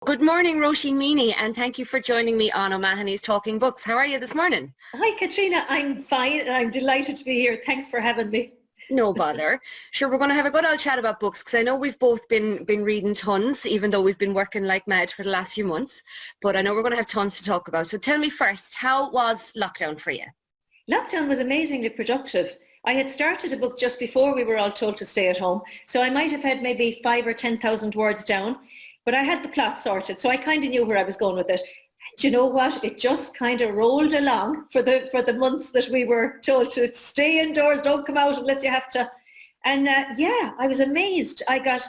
Good morning, Roisin Meaney, and thank you for joining me on O'Mahony's Talking Books. How are you this morning? Hi, Caterina. I'm fine and I'm delighted to be here. Thanks for having me. No bother. Sure, we're going to have a good old chat about books because I know we've both been reading tons, even though we've been working like mad for the last few months. But I know we're going to have tons to talk about. So tell me first, how was lockdown for you? Lockdown was amazingly productive. I had started a book just before we were all told to stay at home, so I might have had maybe 5,000 or 10,000 words down, but I had the plot sorted, so I kind of knew where I was going with it. Do you know what? It just kind of rolled along for the months that we were told to stay indoors, don't come out unless you have to. And yeah, I was amazed. I'd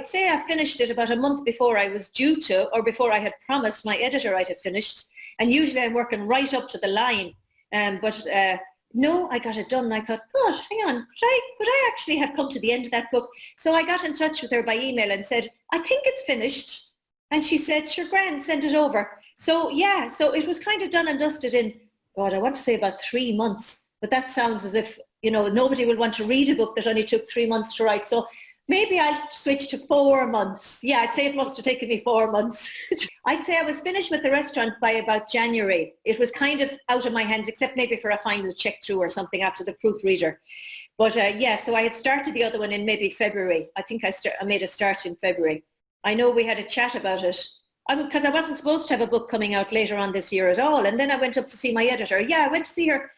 say I finished it about a month before I was due to, or before I had promised my editor I'd have finished. And usually I'm working right up to the line. But no, I got it done. And I thought, God, hang on, could I actually have come to the end of that book? So I got in touch with her by email and said, I think it's finished. And she said, sure, grand, send it over. So yeah, so it was kind of done and dusted in, God, I want to say about 3 months. But that sounds as if, you know, nobody would want to read a book that only took 3 months to write. So maybe I'll switch to 4 months. Yeah, I'd say it must have taken me 4 months. I'd say I was finished with the restaurant by about January. It was kind of out of my hands, except maybe for a final check through or something after the proofreader. But yeah, so I had started the other one in maybe February. I think I made a start in February. I know we had a chat about it because I wasn't supposed to have a book coming out later on this year at all. And then I went up to see my editor. Yeah, I went to see her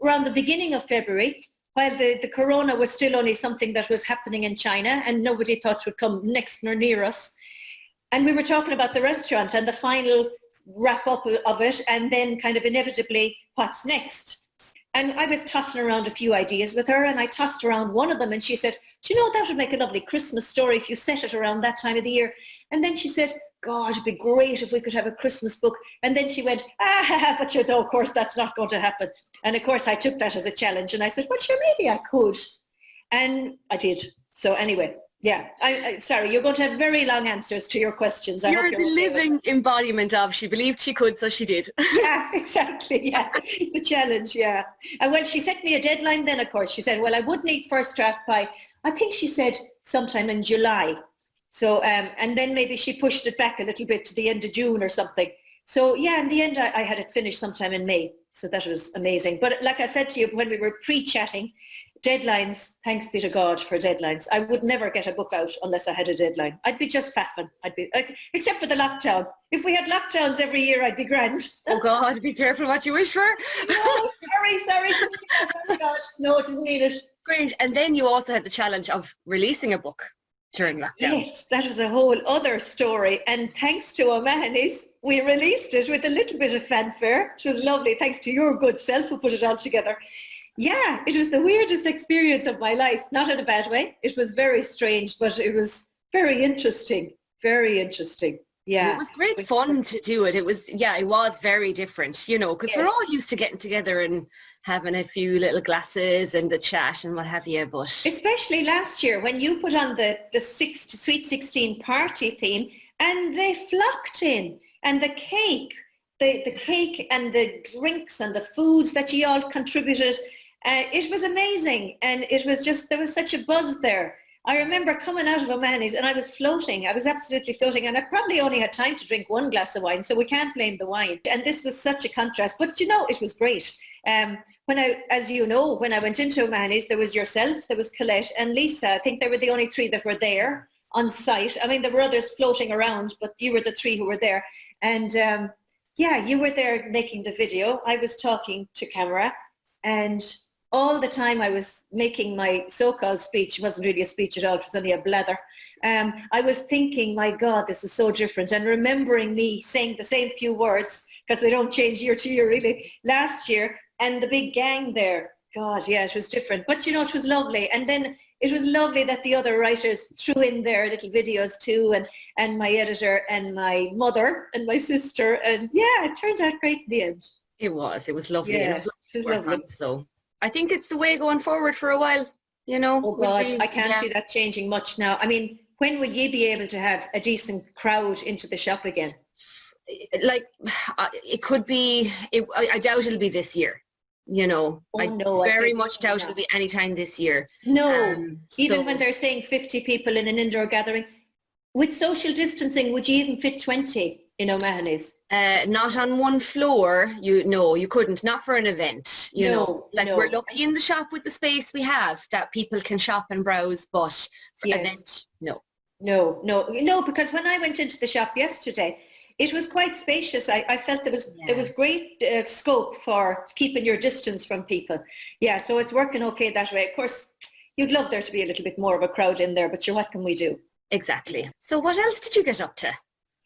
around the beginning of February, while the corona was still only something that was happening in China and nobody thought would come next nor near us. And we were talking about the restaurant and the final wrap up of it, and then kind of inevitably what's next. And I was tossing around a few ideas with her, and I tossed around one of them, and she said, do you know, that would make a lovely Christmas story if you set it around that time of the year. And then she said, God, it'd be great if we could have a Christmas book. And then she went, but you know, of course, that's not going to happen. And of course, I took that as a challenge, and I said, well, sure, maybe I could. And I did. So anyway, yeah, sorry, you're going to have very long answers to your questions. You're the living embodiment of she believed she could, so she did. Yeah, exactly, yeah. The challenge, yeah. And well, she set me a deadline then, of course. She said, well, I would need first draft by, I think she said sometime in July. So, and then maybe she pushed it back a little bit to the end of June or something. So yeah, in the end, I had it finished sometime in May. So that was amazing. But like I said to you, when we were pre-chatting, deadlines, thanks be to God for deadlines. I would never get a book out unless I had a deadline. I'd be just faffing. Except for the lockdown. If we had lockdowns every year, I'd be grand. Oh God, be careful what you wish for. No, sorry. Oh God, no, didn't mean it. Great. And then you also had the challenge of releasing a book during lockdown. Yes, that was a whole other story. And thanks to O'Mahony's, we released it with a little bit of fanfare. It was lovely. Thanks to your good self who put it all together. Yeah, it was the weirdest experience of my life. Not in a bad way. It was very strange, but it was very interesting. Very interesting. Yeah. It was great fun to do it. It was very different, you know, because we're all used to getting together and having a few little glasses and the chat and what have you. But especially last year when you put on the Sweet 16 party theme and they flocked in, and the cake and the drinks and the foods that you all contributed. It was amazing, and it was just, there was such a buzz there. I remember coming out of O'Mahony's and I was floating. I was absolutely floating, and I probably only had time to drink one glass of wine, so we can't blame the wine. And this was such a contrast, but you know, it was great. As you know, when I went into O'Mahony's, there was yourself, there was Colette and Lisa. I think they were the only three that were there on site. I mean, there were others floating around, but you were the three who were there. And yeah, you were there making the video. I was talking to camera, and all the time I was making my so-called speech. It wasn't really a speech at all, it was only a blather. I was thinking, my God, this is so different, and remembering me saying the same few words, because they don't change year to year really, last year, and the big gang there. God, yeah, it was different. But you know, it was lovely. And then it was lovely that the other writers threw in their little videos too, and my editor and my mother and my sister, and yeah, it turned out great in the end. It was lovely. Yeah, and it was lovely. So I think it's the way going forward for a while, you know. Oh God, I can't see that changing much now. I mean, when will you be able to have a decent crowd into the shop again? Like, it could be, I doubt it'll be this year. You know, I very much doubt it'll be any time this year. No, even when they're saying 50 people in an indoor gathering, with social distancing, would you even fit 20 in O'Mahony's? Not on one floor, you couldn't, not for an event, No. We're lucky in the shop with the space we have that people can shop and browse, but for an event, no. No, because when I went into the shop yesterday, it was quite spacious. I felt there was great scope for keeping your distance from people. Yeah, so it's working okay that way. Of course, you'd love there to be a little bit more of a crowd in there, but what can we do? Exactly. So what else did you get up to?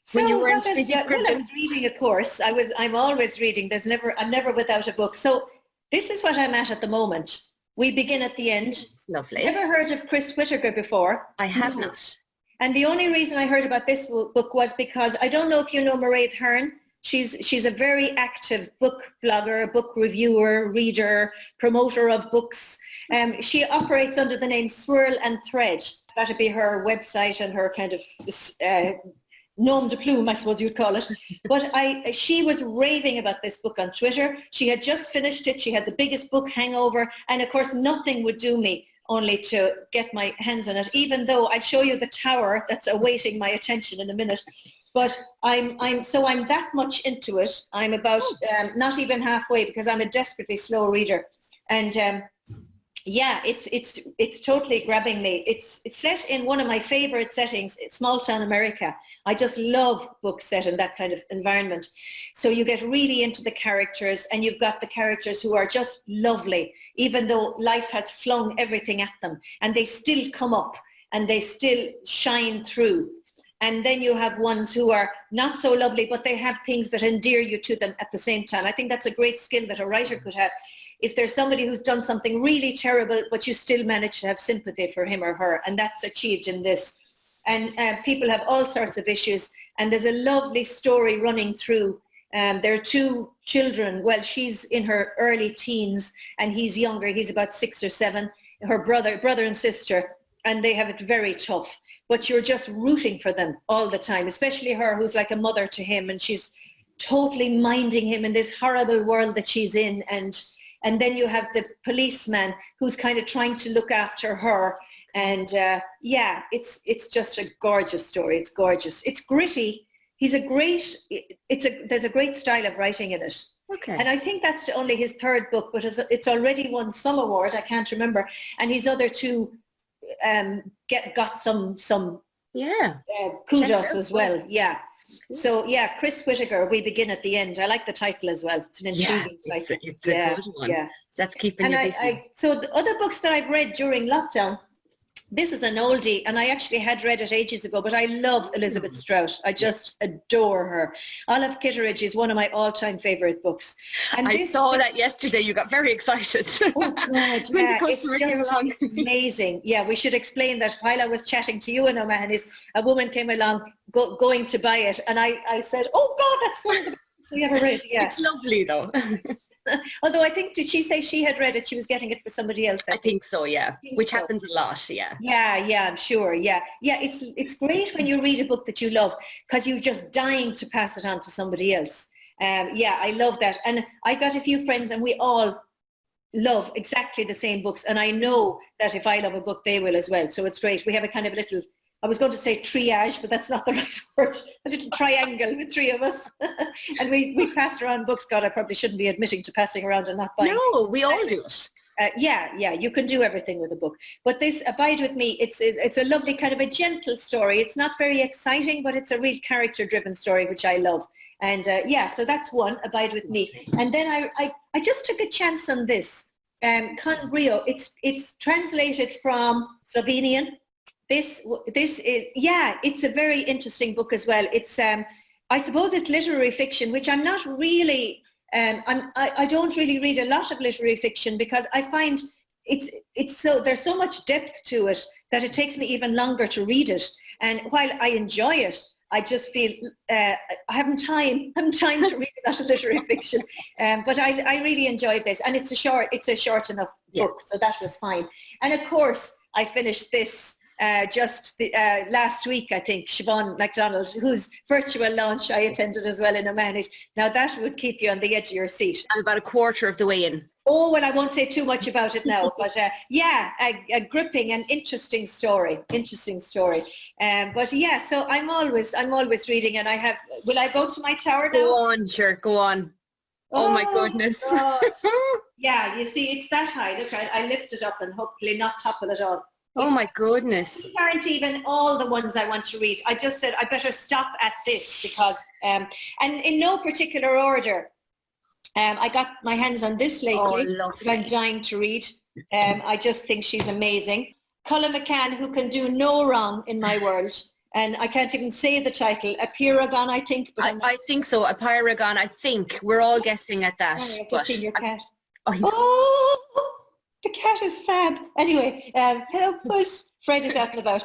So when you weren't I busy was reading a course. I'm always reading. I'm never without a book. So this is what I'm at the moment. We begin at the end. Lovely. Ever heard of Chris Whittaker before? I have not. And the only reason I heard about this book was because I don't know if you know Mairead Hearn. She's a very active book blogger, book reviewer, reader, promoter of books. She operates under the name Swirl and Thread. That'd be her website and her kind of nom de plume, I suppose you'd call it. But she was raving about this book on Twitter. She had just finished it. She had the biggest book hangover. And of course, nothing would do me only to get my hands on it, even though I'll show you the tower that's awaiting my attention in a minute. But I'm that much into it. I'm about not even halfway because I'm a desperately slow reader. And it's totally grabbing me. It's set in one of my favorite settings, small town America. I just love books set in that kind of environment. So you get really into the characters, and you've got the characters who are just lovely, even though life has flung everything at them, and they still come up and they still shine through. And then you have ones who are not so lovely, but they have things that endear you to them at the same time. I think that's a great skill that a writer could have. If there's somebody who's done something really terrible, but you still manage to have sympathy for him or her, and that's achieved in this. And people have all sorts of issues, and there's a lovely story running through. There are two children. Well, she's in her early teens, and he's younger. He's about 6 or 7. Her brother and sister, and they have it very tough. But you're just rooting for them all the time, especially her, who's like a mother to him, and she's totally minding him in this horrible world that she's in. And then you have the policeman who's kind of trying to look after her. And it's just a gorgeous story. It's gorgeous. It's gritty. There's a great style of writing in it. Okay. And I think that's only his 3rd book, but it's already won some award. I can't remember. And his other 2 got some kudos as well. Yeah. So Chris Whittaker, We Begin at the End. I like the title as well. It's an intriguing title. It's a good one. Yeah. That's keeping you busy. So the other books that I've read during lockdown, this is an oldie, and I actually had read it ages ago, but I love Elizabeth Strout. I just adore her. Olive Kitteridge is one of my all-time favourite books. And I saw that yesterday. You got very excited. Oh, God, yeah. It's just amazing. Yeah, we should explain that while I was chatting to you and O'Mahony's, a woman came along going to buy it, and I said, oh, God, that's one of the books we ever read. Yeah. It's lovely, though. Although I think, did she say she had read it? She was getting it for somebody else. I think so, yeah. Which happens a lot, yeah. Yeah, I'm sure, yeah. Yeah, it's great when you read a book that you love because you're just dying to pass it on to somebody else. I love that. And I got a few friends and we all love exactly the same books. And I know that if I love a book, they will as well. So it's great. We have a kind of little, I was going to say triage, but that's not the right word. A little triangle with 3 of us. And we pass around books. God, I probably shouldn't be admitting to passing around and not buying. No, we all do it. You can do everything with a book. But this Abide With Me, it's a lovely kind of a gentle story. It's not very exciting, but it's a real character-driven story, which I love. And so that's one, Abide With Me. And then I just took a chance on this. Con Brio, it's translated from Slovenian. This is, it's a very interesting book as well. It's, I suppose it's literary fiction, which I'm not really, I don't really read a lot of literary fiction because I find there's so much depth to it that it takes me even longer to read it. And while I enjoy it, I just feel I haven't time to read a lot of literary fiction. But I really enjoyed this, and it's a short enough book, so that was fine. And of course, I finished this last week, I think, Siobhan MacDonald, whose virtual launch I attended as well in O'Mahony's. Now that would keep you on the edge of your seat. I'm about a quarter of the way in. Oh, well, I won't say too much about it now, but yeah, a gripping and interesting story. But yeah, so I'm always reading, and will I go to my tower now? Go on, sure, go on. Oh my goodness. Yeah, you see, it's that high. Look, I lift it up and hopefully not topple it all. Oh my goodness. These aren't even all the ones I want to read. I just said I better stop at this because, and in no particular order, I got my hands on this lately. I'm dying to read. I just think she's amazing. Colin McCann, who can do no wrong in my world. And I can't even say the title. A Pyragon, I think. But I think so. A Pyragon, I think. We're all guessing at that. I've just seen your cat. Oh, the cat is fab. Anyway, hello, Puss. Fred is out and about.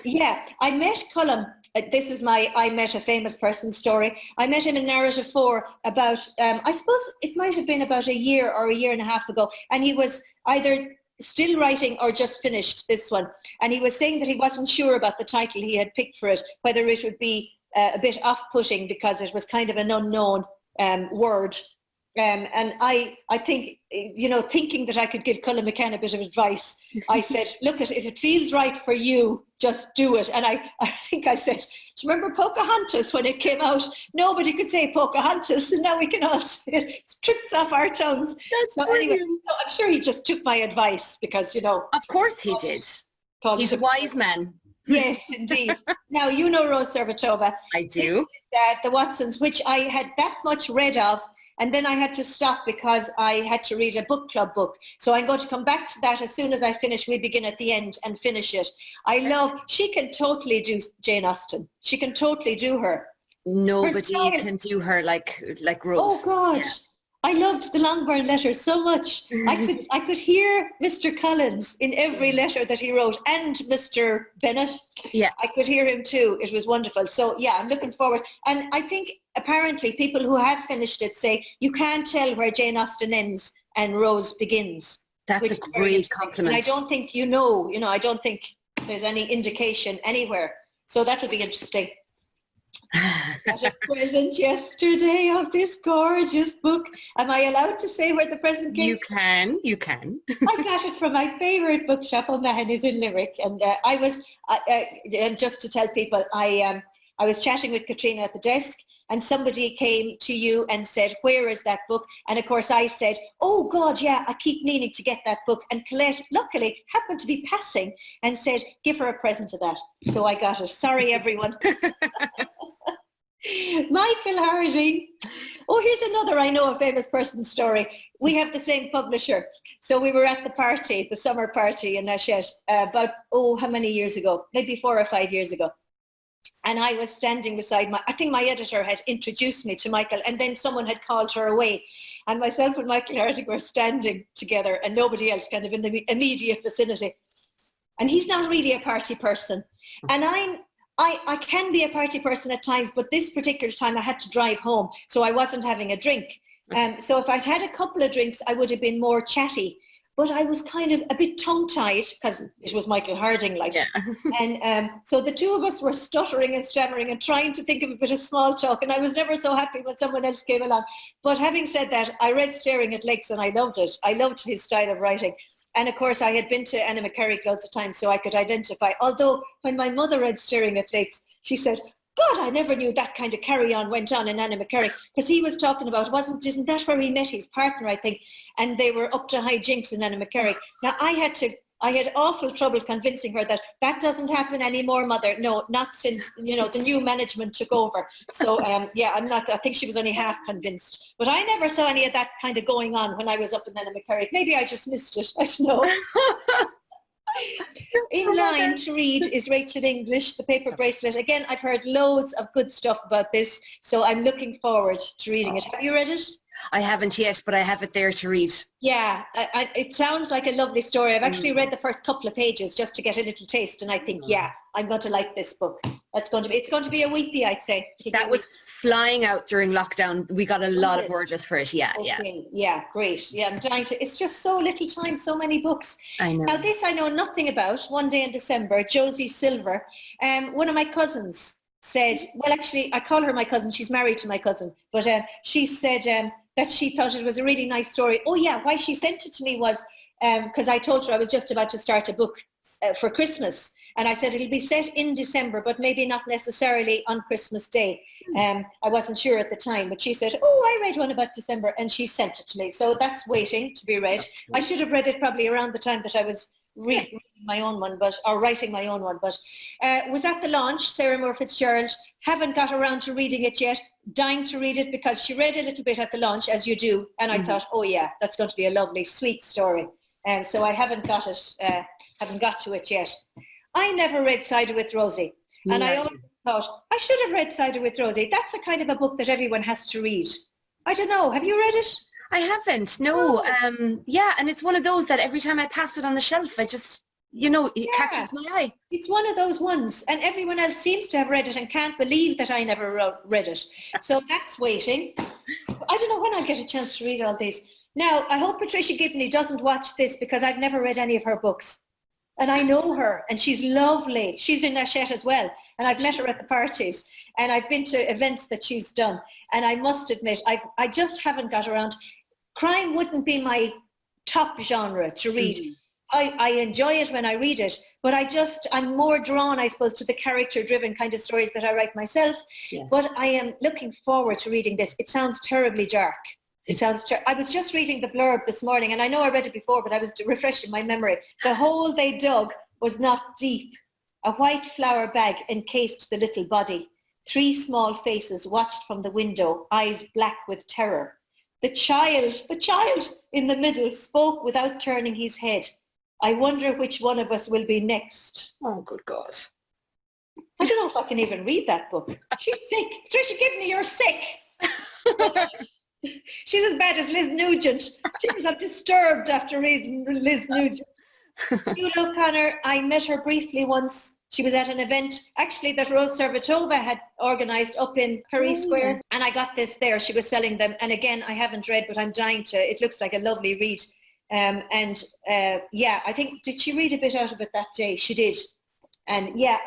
Yeah, I met Colin. This is my I met a famous person story. I met him in Narrative 4 about, I suppose it might have been about a year or a year and a half ago. And he was either still writing or just finished this one. And he was saying that he wasn't sure about the title he had picked for it, whether it would be a bit off-putting because it was kind of an unknown word. And I think, thinking that I could give Colin McCann a bit of advice, I said, look, if it feels right for you, just do it. And I think I said, do you remember Pocahontas when it came out? Nobody could say Pocahontas, and now we can all say it. It trips off our tongues. That's anyway, so I'm sure he just took my advice because, Of course he did. He's a wise man. Yes, indeed. Now, you know Rose Servatova. I do. The Watsons, which I had that much read of. And then I had to stop because I had to read a book club book. So I'm going to come back to that as soon as I finish We Begin at the End and finish it. She can totally do Jane Austen. She can totally do her. Nobody can do her like Rose. Oh, God. Yeah. I loved the Longbourn letters so much. I could hear Mr. Collins in every letter that he wrote, and Mr. Bennett. Yeah. I could hear him too. It was wonderful. So yeah, I'm looking forward. And I think apparently people who have finished it say you can't tell where Jane Austen ends and Rose begins. That's a great compliment. And I don't think I don't think there's any indication anywhere. So that'll be interesting. Got a present yesterday of this gorgeous book. Am I allowed to say where the present came? You can. I got it from my favourite bookshop. O'Mahony's in Limerick, and I was and just to tell people, I was chatting with Caterina at the desk, and somebody came to you and said, where is that book? And of course I said, oh God, yeah, I keep meaning to get that book. And Colette luckily happened to be passing and said, give her a present of that. So I got it. Sorry, everyone. Michael Harding. Oh, here's another I know a famous person story. We have the same publisher. So we were at the party, the summer party in Hachette, about, how many years ago? Maybe 4 or 5 years ago. And I was standing beside I think my editor had introduced me to Michael, and then someone had called her away. And myself and Michael Harding were standing together and nobody else kind of in the immediate vicinity. And he's not really a party person. And I can be a party person at times, but this particular time I had to drive home, so I wasn't having a drink. So if I'd had a couple of drinks, I would have been more chatty. But I was kind of a bit tongue-tied because it was Michael Harding, Yeah. And so the two of us were stuttering and stammering and trying to think of a bit of small talk. And I was never so happy when someone else came along. But having said that, I read Staring at Lakes and I loved it. I loved his style of writing. And of course, I had been to Anna McCarrick loads of times, so I could identify. Although when my mother read Staring at Lakes, she said, God, I never knew that kind of carry-on went on in Anna McCarrick, because he was talking about, isn't that where he met his partner, I think, and they were up to high jinks in Anna McCarrick. Now, I had awful trouble convincing her that doesn't happen anymore, Mother. No, not since, the new management took over. So, I think she was only half convinced. But I never saw any of that kind of going on when I was up in Anna McCarrick. Maybe I just missed it. I don't know. In line to read is Rachel English, The Paper Bracelet. Again, I've heard loads of good stuff about this, so I'm looking forward to reading it. Have you read it? I haven't yet, but I have it there to read. Yeah, it sounds like a lovely story. I've actually read the first couple of pages just to get a little taste, and I think, I'm going to like this book. It's going to be a weepy, I'd say. That was flying out during lockdown. We got a lot of orders for it. Yeah, okay. Yeah, great. Yeah, I'm dying to. It's just so little time, so many books. I know. Now this I know nothing about. One day in December, Josie Silver, one of my cousins said, well, actually, I call her my cousin. She's married to my cousin, but she said that she thought it was a really nice story. Oh yeah, why she sent it to me was because I told her I was just about to start a book for Christmas. And I said, it'll be set in December, but maybe not necessarily on Christmas Day. I wasn't sure at the time, but she said, oh, I read one about December, and she sent it to me. So that's waiting to be read. I should have read it probably around the time that I was reading my own one, or writing my own one. But was at the launch, Sarah Moore Fitzgerald. Haven't got around to reading it yet. Dying to read it because she read a little bit at the launch, as you do. And I thought, oh yeah, that's going to be a lovely, sweet story. So I haven't got to it yet. I never read Cider with Rosie. And I always thought, I should have read Cider with Rosie. That's a kind of a book that everyone has to read. I don't know. Have you read it? I haven't, no. Yeah, and it's one of those that every time I pass it on the shelf, I just, it catches my eye. It's one of those ones. And everyone else seems to have read it and can't believe that I never read it. So that's waiting. I don't know when I'll get a chance to read all these. Now, I hope Patricia Gibney doesn't watch this because I've never read any of her books. And I know her, and she's lovely. She's in Nashette as well, and I've met her at the parties, and I've been to events that she's done. And I must admit, I just haven't got around. Crime wouldn't be my top genre to read. I enjoy it when I read it, but I'm more drawn, I suppose, to the character-driven kind of stories that I write myself. Yes. But I am looking forward to reading this. It sounds terribly dark. I was just reading the blurb this morning, and I know I read it before, but I was refreshing my memory. The hole they dug was not deep. A white flour bag encased the little body. 3 small faces watched from the window, eyes black with terror. The child in the middle spoke without turning his head. I wonder which one of us will be next. Oh, good God. I don't know if I can even read that book. She's sick. Patricia Gibney, you're sick. She's as bad as Liz Nugent. She was disturbed after reading Liz Nugent. Eula O'Connor, I met her briefly once. She was at an event, actually, that Rose Servatova had organised up in Kerry Square. And I got this there. She was selling them. And again, I haven't read, but I'm dying to. It looks like a lovely read. I think, did she read a bit out of it that day? She did. And yeah,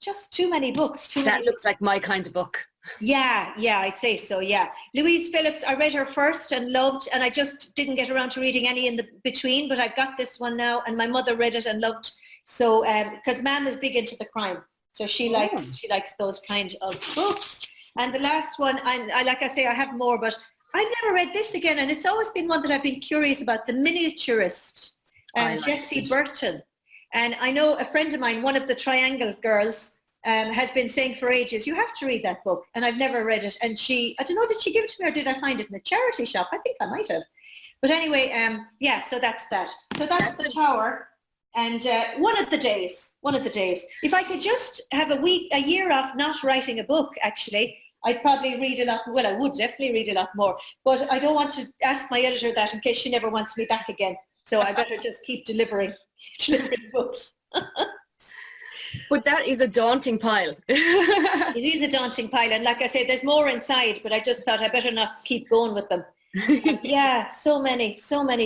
just too many books. That looks like my kind of book. Yeah, I'd say so, yeah. Louise Phillips, I read her first and loved, and I just didn't get around to reading any in the between, but I've got this one now, and my mother read it and loved. So, because Mam is big into the crime, so she likes those kind of books. And the last one, like I say, I have more, but I've never read this again, and it's always been one that I've been curious about, The Miniaturist, Jessie Burton. And I know a friend of mine, one of the Triangle girls, has been saying for ages, you have to read that book, and I've never read it. And I don't know, did she give it to me or did I find it in a charity shop? I think I might have. But anyway, so that's that. So that's The Tower. And one of the days, if I could just have a year off not writing a book, actually, I'd probably read a lot. Well, I would definitely read a lot more. But I don't want to ask my editor that in case she never wants me back again. So I better just keep delivering books. But that is a daunting pile. It is a daunting pile. And like I say, there's more inside, but I just thought I better not keep going with them. Yeah, so many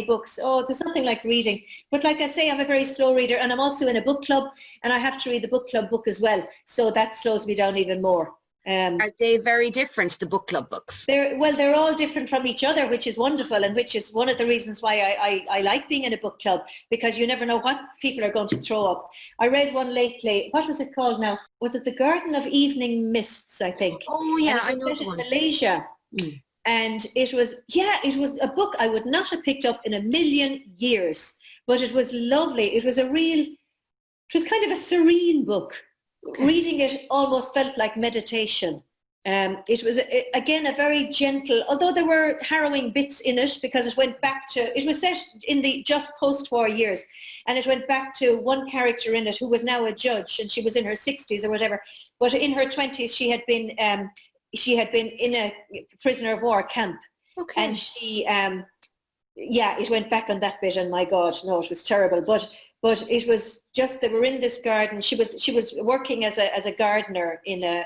books. Oh, there's nothing like reading. But like I say, I'm a very slow reader, and I'm also in a book club, and I have to read the book club book as well. So that slows me down even more. Are they very different, the book club books? They're all different from each other, which is wonderful, and which is one of the reasons why I like being in a book club, because you never know what people are going to throw up. I read one lately. What was it called now? Was it The Garden of Evening Mists, I think? Oh yeah, I know in Malaysia. And it was a book I would not have picked up in a million years, but it was lovely. It was kind of a serene book. Okay. Reading it almost felt like meditation. It was, again, a very gentle, although there were harrowing bits in it, because it was set in the just post-war years, and it went back to one character in it who was now a judge, and she was in her 60s or whatever, but in her 20s she had been in a prisoner of war camp. Okay. And she, it went back on that bit, and my God, no, it was terrible. But it was just, they were in this garden. She was working as a gardener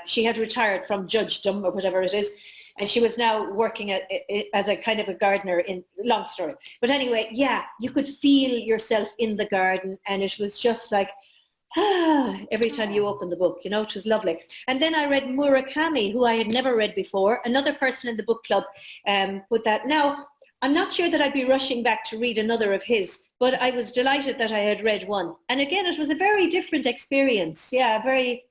she had retired from judgedom or whatever it is, and she was now working as a kind of a gardener long story. But anyway, yeah, you could feel yourself in the garden, and it was just like, Every time you open the book, you know, it was lovely. And then I read Murakami, who I had never read before. Another person in the book club put that. Now, I'm not sure that I'd be rushing back to read another of his, but I was delighted that I had read one. And again, it was a very different experience. Yeah, very,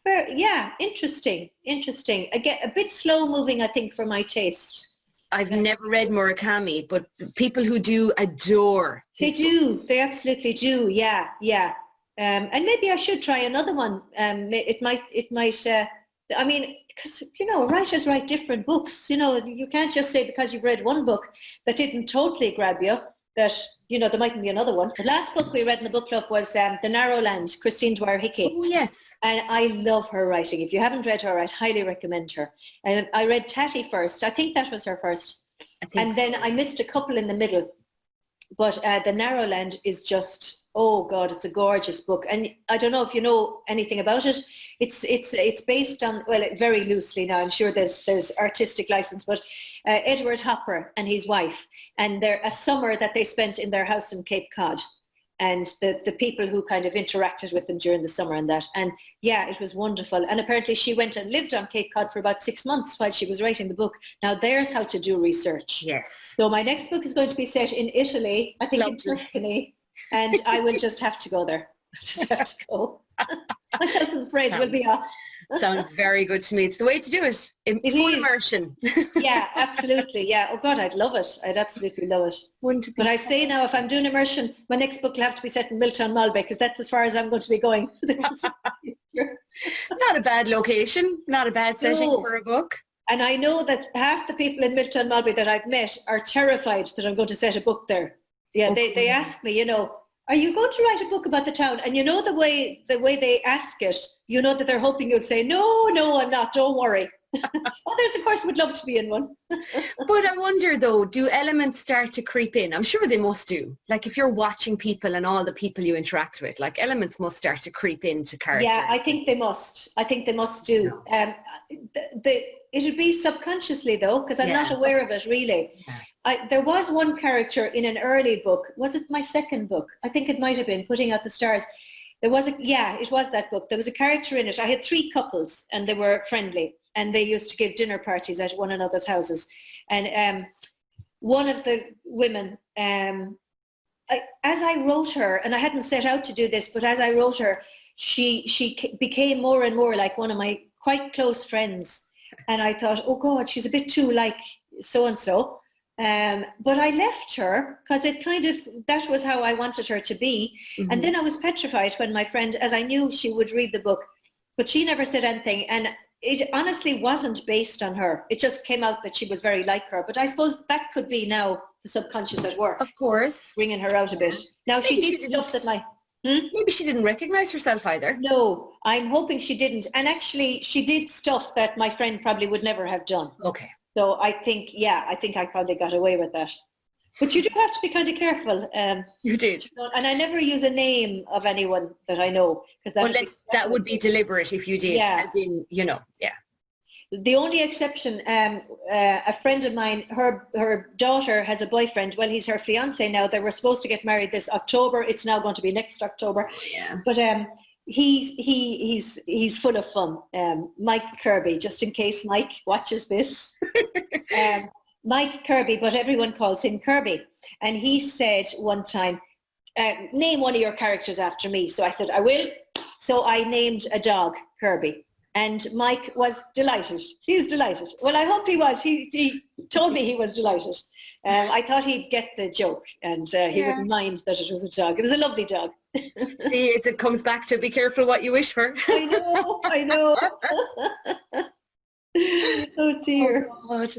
yeah, interesting. Again, a bit slow moving, I think, for my taste. I've never read Murakami, but people who do adore his books. They absolutely do. Yeah. And maybe I should try another one. It might. I mean, because, you know, writers write different books. You know, you can't just say because you've read one book that didn't totally grab you that, you know, there mightn't be another one. The last book we read in the book club was The Narrow Land, Christine Dwyer Hickey. Oh, yes. And I love her writing. If you haven't read her, I'd highly recommend her. And I read Tatty first. I think that was her first. Then I missed a couple in the middle. But The Narrow Land is just, oh God, it's a gorgeous book. And I don't know if you know anything about it. It's based on, well, very loosely now, I'm sure there's artistic license, but Edward Hopper and his wife, and a summer that they spent in their house in Cape Cod, and the people who kind of interacted with them during the summer and that. And yeah, it was wonderful. And apparently she went and lived on Cape Cod for about 6 months while she was writing the book. Now there's how to do research. Yes. So my next book is going to be set in Italy, I think in Tuscany, and I will just have to go there. I just have to go. Myself and Fred will be off. Sounds very good to me. It's the way to do it. Full immersion. Yeah, absolutely. Yeah. Oh God, I'd love it. I'd absolutely love it. But I'd say now, if I'm doing immersion, my next book will have to be set in Milltown Malbay, because that's as far as I'm going to be going. Not a bad location. Not a bad setting for a book. And I know that half the people in Milltown Malbay that I've met are terrified that I'm going to set a book there. Yeah, okay. They ask me, you know, are you going to write a book about the town? And you know the way they ask it, you know that they're hoping you'll say, no, I'm not, don't worry. Others, of course, would love to be in one. But I wonder, though, do elements start to creep in? I'm sure they must do. Like if you're watching people and all the people you interact with, like elements must start to creep into characters. Yeah, I think they must. I think they must do. It would be subconsciously, though, because I'm not aware of it, really. Yeah. There was one character in an early book. Was it my second book? I think it might have been, Putting Out the Stars. It was that book. There was a character in it. I had 3 couples and they were friendly, and they used to give dinner parties at one another's houses. And one of the women, as I wrote her, and I hadn't set out to do this, but as I wrote her, she became more and more like one of my quite close friends. And I thought, oh God, she's a bit too like so-and-so. But I left her because that was how I wanted her to be. Mm-hmm. And then I was petrified when my friend, as I knew she would read the book, but she never said anything. And it honestly wasn't based on her. It just came out that she was very like her. But I suppose that could be now the subconscious at work. Of course. Bringing her out a bit. Now maybe she did stuff that like... Maybe she didn't recognize herself either. No, I'm hoping she didn't. And actually, she did stuff that my friend probably would never have done. Okay. So I think I probably got away with that. But you do have to be kind of careful. You did. And I never use a name of anyone that I know. That would be deliberate if you did. Yeah. As in, you know, yeah. The only exception, a friend of mine, her daughter has a boyfriend. Well, he's her fiance now. They were supposed to get married this October. It's now going to be next October. Yeah. But he's full of fun. Mike Kirby, just in case Mike watches this. Mike Kirby, but everyone calls him Kirby. And he said one time, name one of your characters after me. So I said, I will. So I named a dog Kirby. And Mike was delighted. He's delighted. Well, I hope he was. He told me he was delighted. I thought he'd get the joke, and he wouldn't mind that it was a dog. It was a lovely dog. See, it comes back to be careful what you wish for. I know. Oh dear. Oh, God.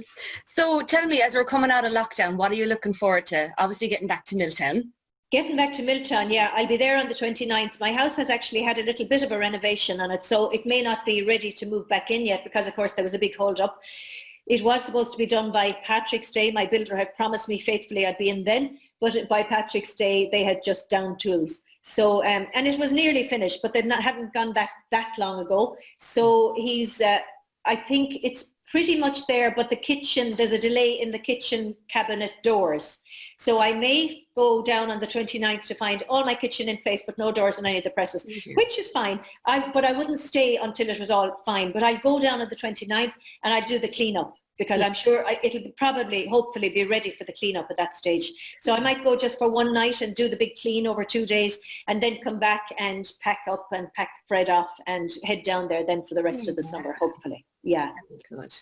So tell me, as we're coming out of lockdown, what are you looking forward to? Obviously getting back to Milltown. Getting back to Milltown, yeah. I'll be there on the 29th. My house has actually had a little bit of a renovation on it, so it may not be ready to move back in yet because, of course, there was a big hold-up. It was supposed to be done by Patrick's Day. My builder had promised me faithfully I'd be in then, but by Patrick's Day, they had just down tools. So, and it was nearly finished, but they hadn't gone back that long ago. So he's I think it's pretty much there, but the kitchen, there's a delay in the kitchen cabinet doors. So I may go down on the 29th to find all my kitchen in place, but no doors on any of the presses, which is fine. But I wouldn't stay until it was all fine. But I'll go down on the 29th and I'll do the cleanup, because I'm sure it'll probably, hopefully be ready for the cleanup at that stage. So I might go just for one night and do the big clean over 2 days, and then come back and pack up and pack Fred off and head down there then for the rest of the summer, hopefully. Yeah. Good.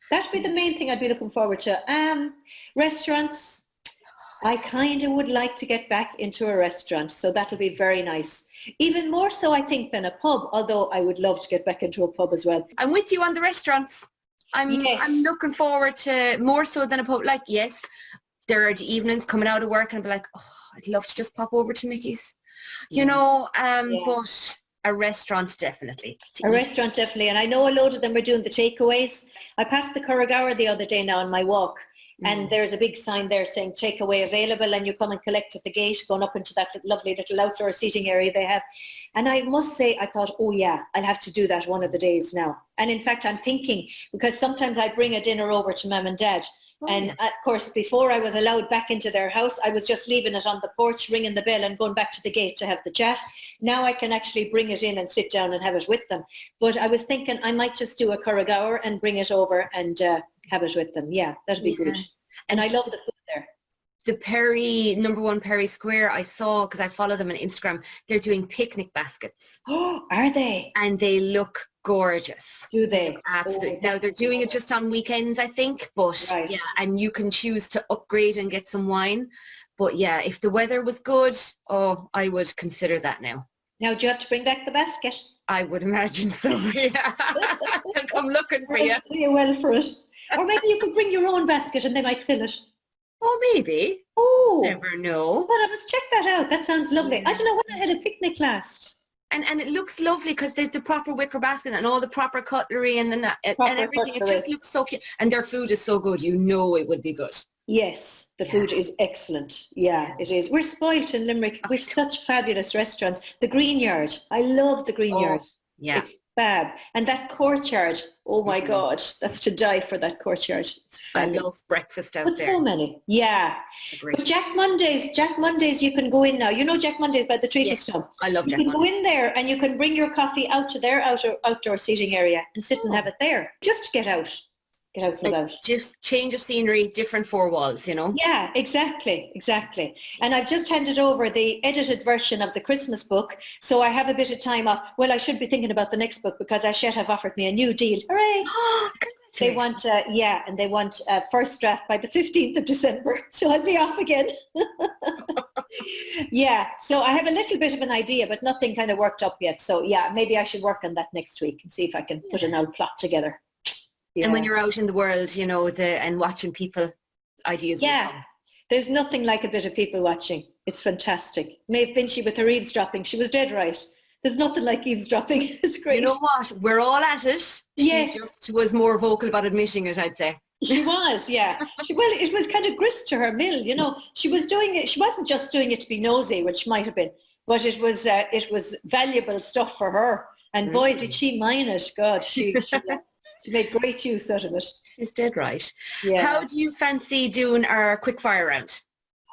That'd be the main thing I'd be looking forward to. Restaurants, I kind of would like to get back into a restaurant, so that'll be very nice. Even more so, I think, than a pub, although I would love to get back into a pub as well. I'm with you on the restaurants. I'm looking forward to more so than a pub. Like, yes, there are the evenings coming out of work and I'll be like, oh, I'd love to just pop over to Mickey's, you know, but a restaurant definitely. Restaurant definitely. And I know a load of them are doing the takeaways. I passed the Curraghour the other day now on my walk, and there's a big sign there saying takeaway available, and you come and collect at the gate, going up into that lovely little outdoor seating area they have. And I must say, I thought, oh yeah, I'll have to do that one of the days now. And in fact, I'm thinking, because sometimes I bring a dinner over to Mum and Dad. And of course, before I was allowed back into their house, I was just leaving it on the porch, ringing the bell and going back to the gate to have the chat. Now I can actually bring it in and sit down and have it with them. But I was thinking I might just do a Curraghour and bring it over and have it with them. Yeah, that'd be good. And I love the food there. The Perry, number 1 Perry Square, I saw, because I follow them on Instagram, they're doing picnic baskets. Oh, are they? And they look gorgeous. Do they? Absolutely. Now they're doing it just on weekends, I think, but yeah, and you can choose to upgrade and get some wine. But yeah, if the weather was good, oh, I would consider that now. Now, do you have to bring back the basket? I would imagine so, yeah. I'll come looking for you. You're well for it. Or maybe you could bring your own basket and they might fill it. Oh, maybe. Oh. Never know. But I must check that out. That sounds lovely. I don't know when I had a picnic last. And it looks lovely because they've the proper wicker basket and all the proper cutlery and everything. It just looks so cute. And their food is so good. You know it would be good. Yes, the food is excellent. Yeah, it is. We're spoilt in Limerick. We've such fabulous restaurants. The Green Yard. I love the Green Yard. Yeah. It's fab. And that courtyard, oh my God, that's to die for, that courtyard. It's fabulous. I love breakfast out there. So many. Yeah. Agreed. But Jack Mondays you can go in now. You know Jack Mondays by the Treaty Stump. I love Jack Mondays. You can go in there and you can bring your coffee out to their outdoor seating area and sit and have it there. Just to get out. Get out and about. Just change of scenery, different 4 walls, you know? Yeah, exactly. And I've just handed over the edited version of the Christmas book, so I have a bit of time off. Well, I should be thinking about the next book because Ashet have offered me a new deal. Hooray! They want, and they want first draft by the 15th of December, so I'll be off again. Yeah, so I have a little bit of an idea, but nothing kind of worked up yet. So yeah, maybe I should work on that next week and see if I can put an old plot together. Yeah. And when you're out in the world, you know, and watching people, ideas. Yeah, there's nothing like a bit of people watching. It's fantastic. Maeve Binchy with her eavesdropping, she was dead right. There's nothing like eavesdropping. It's great. You know what? We're all at it. Yes. She just was more vocal about admitting it, I'd say. She was, yeah. Well, it was kind of grist to her mill, you know. She was doing it. She wasn't just doing it to be nosy, which might have been, but it was valuable stuff for her. And boy, did she mine it. God, she made great use out of it. She's dead right. Yeah. How do you fancy doing our quick fire round?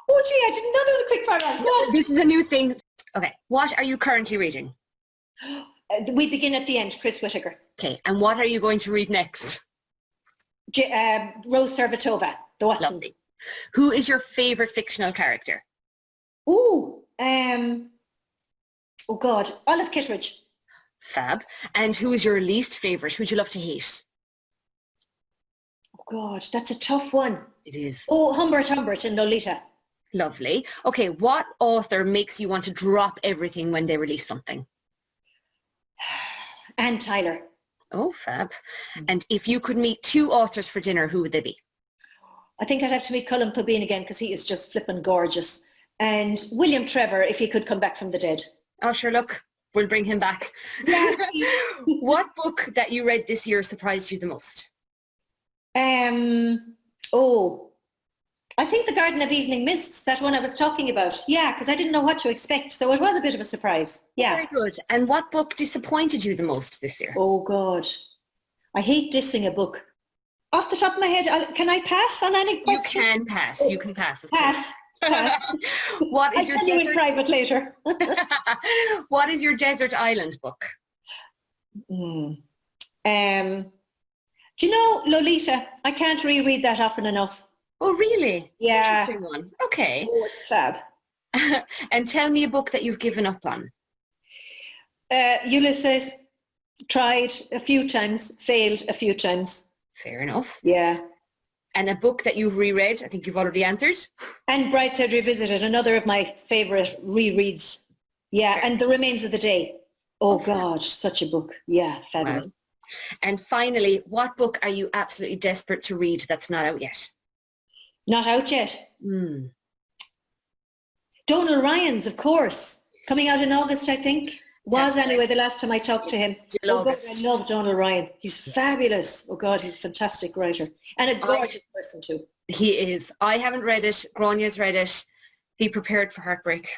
Oh gee, I didn't know there was a quick fire round. Go on. This is a new thing. Okay. What are you currently reading? We begin at the end, Chris Whittaker. Okay. And what are you going to read next? Rose Servatova, the Watsons. Lovely. Who is your favourite fictional character? Oh God, Olive Kitteridge. Fab. And who is your least favourite? Who'd you love to hate? Oh God, that's a tough one. It is. Oh, Humbert and Lolita. Lovely. Okay, what author makes you want to drop everything when they release something? Anne Tyler. Oh, fab. And if you could meet 2 authors for dinner, who would they be? I think I'd have to meet Colm Tóibín again because he is just flippin' gorgeous. And William Trevor, if he could come back from the dead. Oh, sure, look. We'll bring him back. Yeah. What book that you read this year surprised you the most? I think The Garden of Evening Mists, that one I was talking about. Yeah, because I didn't know what to expect. So it was a bit of a surprise. Yeah. Very good. And what book disappointed you the most this year? Oh, God. I hate dissing a book. Off the top of my head, can I pass on any question? You can pass. You can pass. Of Pass. Pass. What is I'll your tell you in desert? private later. What is your desert island book? Do you know Lolita? I can't reread that often enough. Oh, really? Yeah. Interesting one. Okay. Oh, it's fab. And tell me a book that you've given up on. Ulysses, tried a few times, failed a few times. Fair enough. Yeah. And a book that you've reread, I think you've already answered. And Brightside Revisited, another of my favourite rereads. Yeah, and The Remains of the Day. Oh, God, such a book. Yeah, fabulous. Wow. And finally, what book are you absolutely desperate to read that's not out yet? Not out yet. Mm. Donal Ryan's, of course. Coming out in August, I think. Was That's anyway, right. the last time I talked to him. Still Oh God, August. I love Donal Ryan. He's fabulous. Oh God, he's a fantastic writer. And a gorgeous person too. He is. I haven't read it. Granya's read it. Be prepared for heartbreak.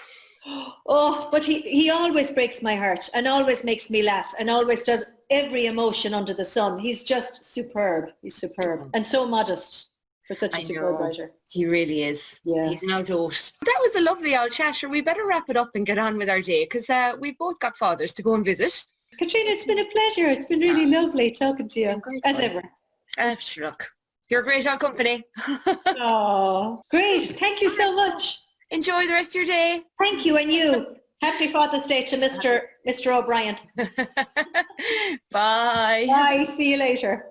Oh, but he always breaks my heart and always makes me laugh and always does every emotion under the sun. He's just superb. He's superb. And so modest for such a superb writer. He really is. Yeah. He's an old dote. That was a lovely old chat. Sure, we better wrap it up and get on with our day because we've both got fathers to go and visit. Katrina, it's been a pleasure. It's been really lovely talking to you, as ever. Sure, look, you're great on company. Oh, great. Thank you so much. Enjoy the rest of your day. Thank you, and you. Happy Father's Day to Mr. O'Brien. Bye. Bye. See you later.